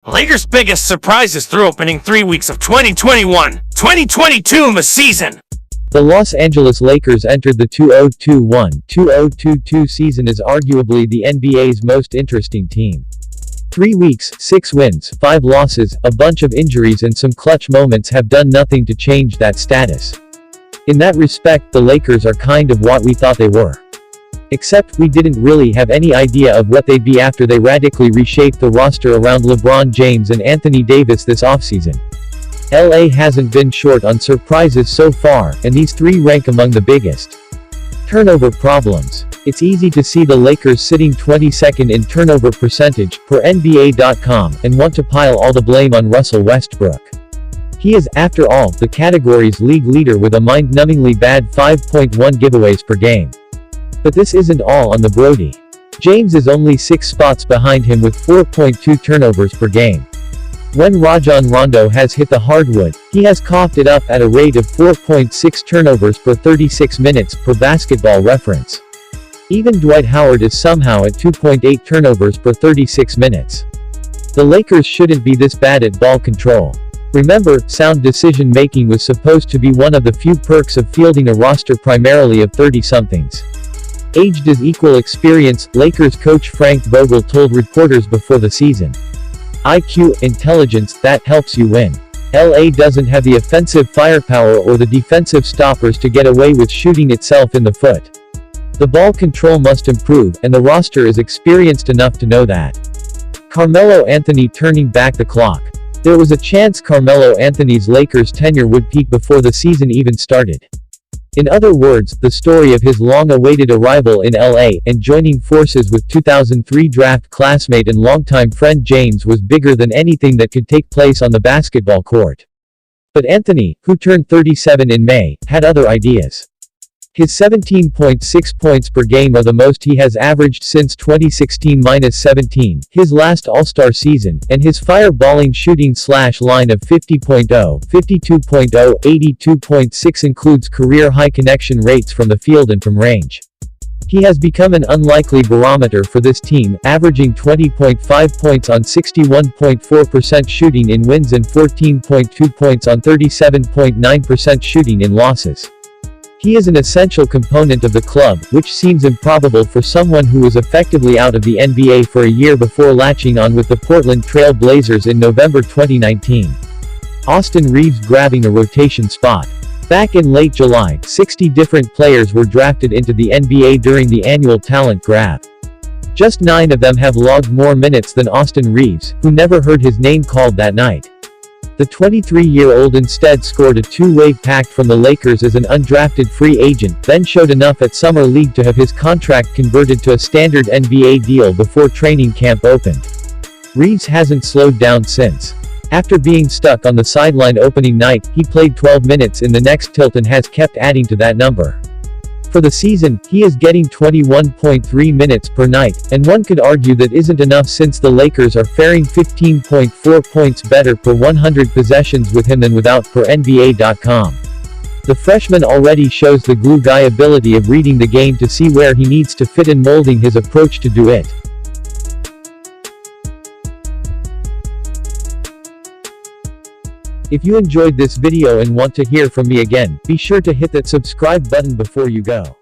Lakers' biggest surprises through opening 3 weeks of 2021-2022 season. The Los Angeles Lakers entered the 2021-2022 season as arguably the NBA's most interesting team. 3 weeks, 6 wins, 5 losses, a bunch of injuries and some clutch moments have done nothing to change that status. In that respect, the Lakers are kind of what we thought they were. Except, we didn't really have any idea of what they'd be after they radically reshaped the roster around LeBron James and Anthony Davis this offseason. LA hasn't been short on surprises so far, and these 3 rank among the biggest. Turnover problems. It's easy to see the Lakers sitting 22nd in turnover percentage, per NBA.com, and want to pile all the blame on Russell Westbrook. He is, after all, the category's league leader with a mind-numbingly bad 5.1 giveaways per game. But this isn't all on the Brody. James is only 6 spots behind him with 4.2 turnovers per game. When Rajon Rondo has hit the hardwood, he has coughed it up at a rate of 4.6 turnovers per 36 minutes, per Basketball Reference. Even Dwight Howard is somehow at 2.8 turnovers per 36 minutes. The Lakers shouldn't be this bad at ball control. Remember, sound decision-making was supposed to be one of the few perks of fielding a roster primarily of 30-somethings. Age does equal experience, Lakers coach Frank Vogel told reporters before the season. IQ, intelligence, that helps you win. LA doesn't have the offensive firepower or the defensive stoppers to get away with shooting itself in the foot. The ball control must improve, and the roster is experienced enough to know that. Carmelo Anthony turning back the clock. There was a chance Carmelo Anthony's Lakers tenure would peak before the season even started. In other words, the story of his long-awaited arrival in LA, and joining forces with 2003 draft classmate and longtime friend James was bigger than anything that could take place on the basketball court. But Anthony, who turned 37 in May, had other ideas. His 17.6 points per game are the most he has averaged since 2016-17, his last All-Star season, and his fireballing shooting/line of 50.0, 52.0, 82.6 includes career-high connection rates from the field and from range. He has become an unlikely barometer for this team, averaging 20.5 points on 61.4% shooting in wins and 14.2 points on 37.9% shooting in losses. He is an essential component of the club, which seems improbable for someone who was effectively out of the NBA for a year before latching on with the Portland Trail Blazers in November 2019. Austin Reaves grabbing a rotation spot. Back in late July, 60 different players were drafted into the NBA during the annual talent grab. Just 9 of them have logged more minutes than Austin Reaves, who never heard his name called that night. The 23-year-old instead scored a 2-way pact from the Lakers as an undrafted free agent, then showed enough at Summer League to have his contract converted to a standard NBA deal before training camp opened. Reaves hasn't slowed down since. After being stuck on the sideline opening night, he played 12 minutes in the next tilt and has kept adding to that number. For the season, he is getting 21.3 minutes per night, and one could argue that isn't enough since the Lakers are faring 15.4 points better per 100 possessions with him than without per NBA.com. The freshman already shows the glue guy ability of reading the game to see where he needs to fit and molding his approach to do it. If you enjoyed this video and want to hear from me again, be sure to hit that subscribe button before you go.